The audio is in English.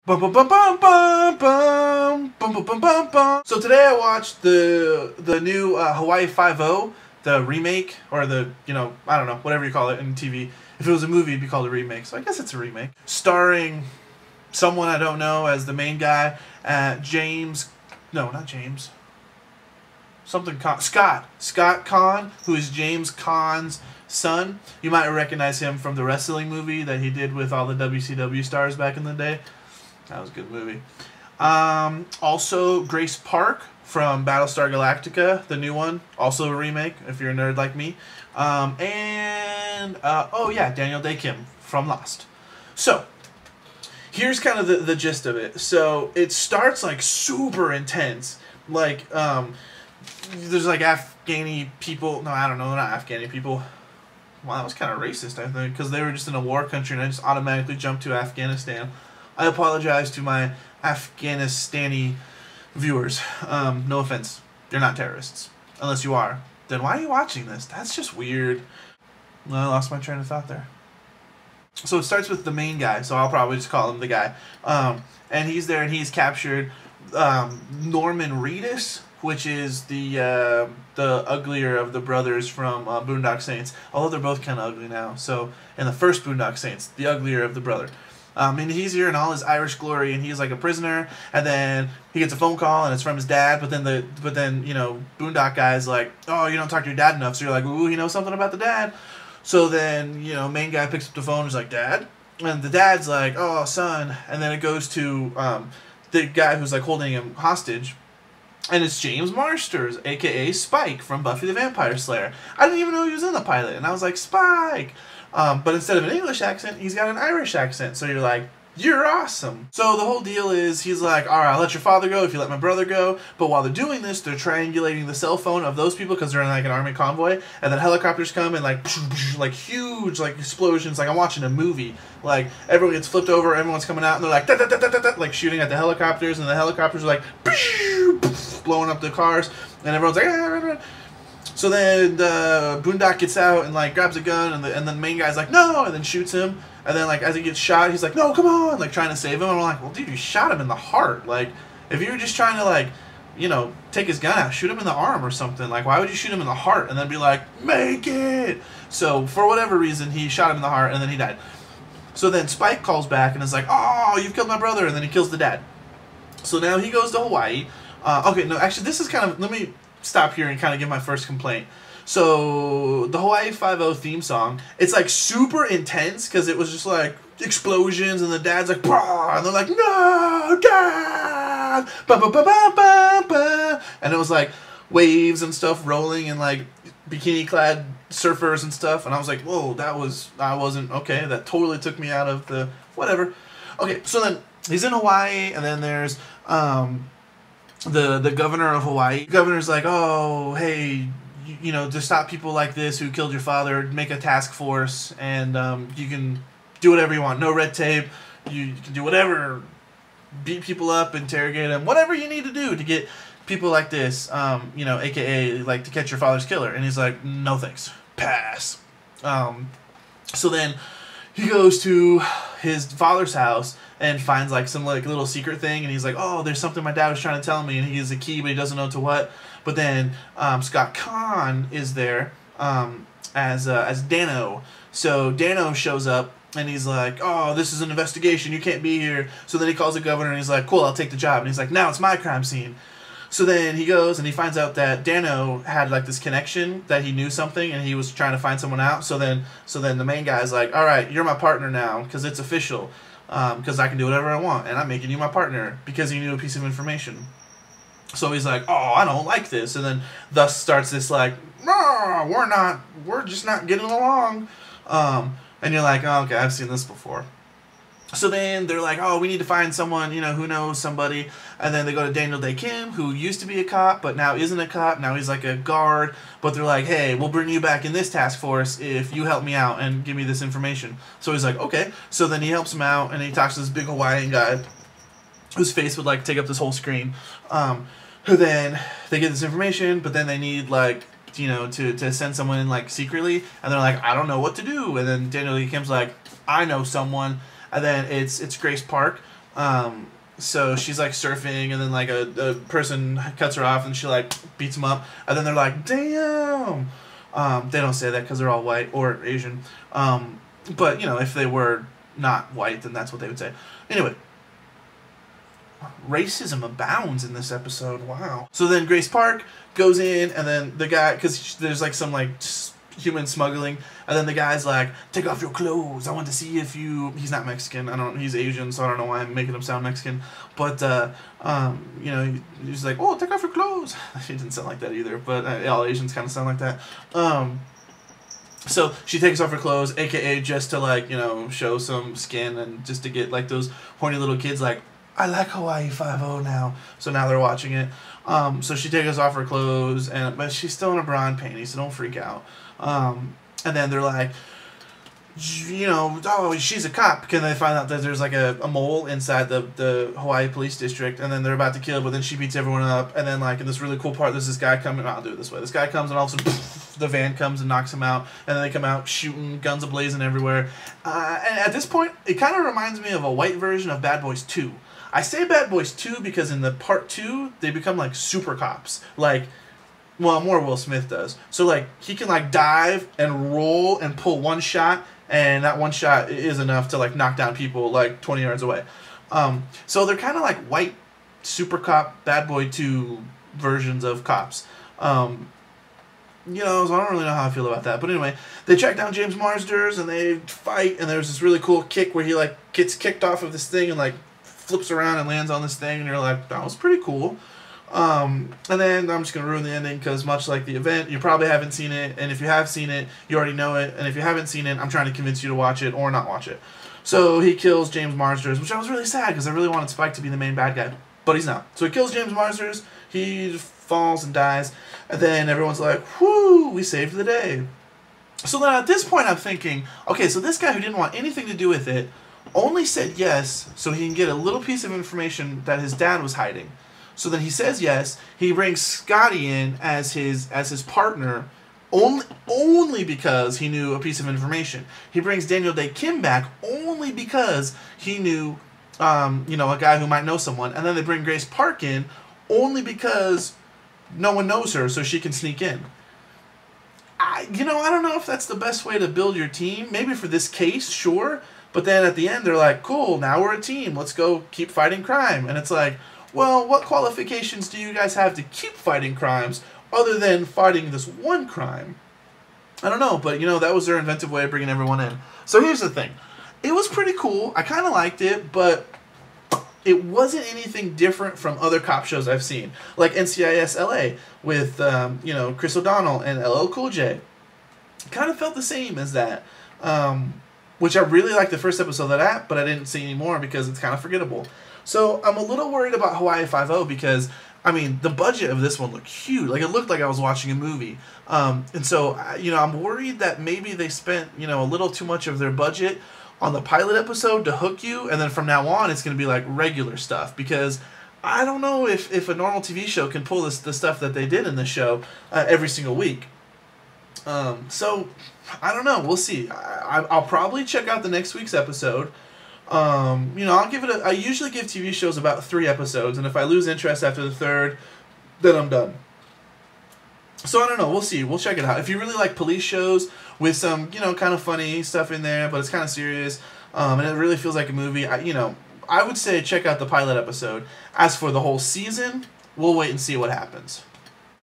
Bum, bum, bum, bum, bum, bum, bum, bum, bum, bum, bum. So today I watched the new Hawaii Five-0, the remake, or the, I don't know, whatever you call it in TV. If it was a movie, it'd be called a remake. So I guess it's a remake. Starring someone I don't know as the main guy, James, no, not James. Something Con, Scott Conn, who is James Conn's son. You might recognize him from the wrestling movie that he did with all the WCW stars back in the day. That was a good movie. Also, Grace Park from Battlestar Galactica, the new one. Also a remake, if you're a nerd like me. Oh yeah, Daniel Day Kim from Lost. So, here's kind of the gist of it. So, it starts like super intense. Like, there's like Afghani people. No, I don't know, not Afghani people. Well, that was kind of racist, I think, because they were just in a war country and I just automatically jumped to Afghanistan. I apologize to my Afghanistani viewers. No offense. You're not terrorists. Unless you are. Then why are you watching this? That's just weird. Well, I lost my train of thought there. So it starts with the main guy, so I'll probably just call him the guy. And he's there and he's captured Norman Reedus, which is the uglier of the brothers from Boondock Saints. Although they're both kind of ugly now. So in the first Boondock Saints, the uglier of the brother. And he's here in all his Irish glory, and he's like a prisoner. And then he gets a phone call, and it's from his dad. But then Boondock guy's like, "Oh, you don't talk to your dad enough." So you're like, "Ooh, he knows something about the dad." So then main guy picks up the phone, and is like, "Dad," and the dad's like, "Oh, son." And then it goes to the guy who's like holding him hostage. And it's James Marsters, a.k.a. Spike from Buffy the Vampire Slayer. I didn't even know he was in the pilot. And I was like, Spike! But instead of an English accent, he's got an Irish accent. So you're like, you're awesome. So the whole deal is, he's like, alright, I'll let your father go if you let my brother go. But while they're doing this, they're triangulating the cell phone of those people because they're in like an army convoy. And then helicopters come and like huge like explosions. Like I'm watching a movie. Like everyone gets flipped over, everyone's coming out and they're like, da, da, da, da, da, da, like shooting at the helicopters. And the helicopters are like, blowing up the cars. And everyone's like, ah. So then the Boondock gets out and like grabs a gun and then the main guy's like, no, and then shoots him. And then like as he gets shot, he's like, no, come on, like trying to save him. And I'm like, well, dude, you shot him in the heart. Like, if you were just trying to like, take his gun out, shoot him in the arm or something. Like, why would you shoot him in the heart and then be like, make it? So for whatever reason, he shot him in the heart and then he died. So then Spike calls back and is like, oh, you've killed my brother, and then he kills the dad. So now he goes to Hawaii. Okay, no, actually, this is kind of, let me stop here and kind of give my first complaint. So, the Hawaii Five-0 theme song, it's like super intense because it was just like explosions and the dad's like, bah! And they're like, no, dad! Ba, ba, ba, ba, ba, ba. And it was like waves and stuff rolling and like bikini-clad surfers and stuff. And I was like, whoa, okay, that totally took me out of the, whatever. Okay, so then he's in Hawaii and then there's, the governor of Hawaii. The governor's like, oh, hey, to stop people like this who killed your father, make a task force, and you can do whatever you want. No red tape. You can do whatever. Beat people up, interrogate them, whatever you need to do to get people like this, a.k.a. like to catch your father's killer. And he's like, no thanks. Pass. So then he goes to his father's house and finds like some like little secret thing, and he's like, oh, there's something my dad was trying to tell me, and he has a key but he doesn't know to what. But then Scott Conn is there as Dano. So Dano shows up and he's like, oh, this is an investigation, you can't be here. So then he calls the governor and he's like, cool, I'll take the job. And he's like, now it's my crime scene. So then he goes and he finds out that Dano had like this connection, that he knew something and he was trying to find someone out. So then the main guy's like, all right, you're my partner now because it's official, because I can do whatever I want and I'm making you my partner because you knew a piece of information. So he's like, oh, I don't like this. And then thus starts this like, we're just not getting along. And you're like, oh, okay, I've seen this before. So then they're like, oh, we need to find someone, who knows somebody. And then they go to Daniel Day Kim, who used to be a cop, but now isn't a cop. Now he's like a guard. But they're like, hey, we'll bring you back in this task force if you help me out and give me this information. So he's like, okay. So then he helps him out, and he talks to this big Hawaiian guy whose face would like take up this whole screen. Who then they get this information, but then they need like, to send someone in like secretly, and they're like, I don't know what to do. And then Daniel Day Kim's like, I know someone. And then it's Grace Park, So she's like surfing, and then like a person cuts her off, and she like beats him up, and then they're like, "Damn!" They don't say that because they're all white or Asian. But you know, if they were not white, then that's what they would say. Anyway, racism abounds in this episode. Wow. So then Grace Park goes in, and then the guy, because there's like some like human smuggling, and then the guy's like, "Take off your clothes. I want to see if you." He's not Mexican. He's Asian, so I don't know why I'm making him sound Mexican. But you know, he's like, "Oh, take off your clothes." He didn't sound like that either, but all Asians kind of sound like that. So she takes off her clothes, aka just to like, you know, show some skin, and just to get like those horny little kids like, "I like Hawaii 5-0 now." So now they're watching it. So she takes off her clothes, but she's still in a bra and panties, so don't freak out. And then they're like, you know, "Oh, she's a cop," because they find out that there's like a mole inside the Hawaii police district, and then they're about to kill, but then she beats everyone up, and then like in this really cool part, there's this guy coming. I'll do it this way. This guy comes, and all of a sudden, the van comes and knocks him out, and then they come out shooting, guns ablazing everywhere. And at this point, it kind of reminds me of a white version of Bad Boys 2. I say Bad Boys 2 because in the part 2, they become like super cops. Like, well, more Will Smith does. So like he can like dive and roll and pull one shot, and that one shot is enough to like knock down people like 20 yards away. So they're kind of like white super cop Bad Boy 2 versions of cops. You know, so I don't really know how I feel about that. But anyway, they track down James Marsders, and they fight, and there's this really cool kick where he like gets kicked off of this thing and like flips around and lands on this thing, and you're like, that was pretty cool. And then I'm just going to ruin the ending, because much like the event, you probably haven't seen it, and if you have seen it, you already know it, and if you haven't seen it, I'm trying to convince you to watch it or not watch it. So he kills James Marsders, which I was really sad, because I really wanted Spike to be the main bad guy, but he's not. So he kills James Marsders, he falls and dies, and then everyone's like, whoo, we saved the day. So then at this point I'm thinking, okay, so this guy who didn't want anything to do with it only said yes so he can get a little piece of information that his dad was hiding. So then he says yes. He brings Scotty in as his partner only because he knew a piece of information. He brings Daniel Day Kim back only because he knew you know, a guy who might know someone. And then they bring Grace Park in only because no one knows her, so she can sneak in. You know, I don't know if that's the best way to build your team. Maybe for this case, sure. But then at the end, they're like, cool, now we're a team. Let's go keep fighting crime. And it's like, well, what qualifications do you guys have to keep fighting crimes other than fighting this one crime? I don't know, but, you know, that was their inventive way of bringing everyone in. So here's the thing. It was pretty cool. I kind of liked it, but it wasn't anything different from other cop shows I've seen, like NCIS LA with, you know, Chris O'Donnell and LL Cool J. Kind of felt the same as that, which I really liked the first episode of that, but I didn't see anymore because it's kind of forgettable. So I'm a little worried about Hawaii 5-0 because, I mean, the budget of this one looked huge. Like, it looked like I was watching a movie. And so, you know, I'm worried that maybe they spent, you know, a little too much of their budget on the pilot episode to hook you, and then from now on it's going to be like regular stuff, because I don't know if a normal TV show can pull the stuff that they did in the show every single week. So I don't know, we'll see. I'll probably check out the next week's episode. You know, I usually give TV shows about 3 episodes, and if I lose interest after the 3rd, then I'm done. So I don't know, we'll see, we'll check it out. If you really like police shows with some, you know, kind of funny stuff in there, but it's kind of serious, and it really feels like a movie, you know, I would say check out the pilot episode. As for the whole season, we'll wait and see what happens.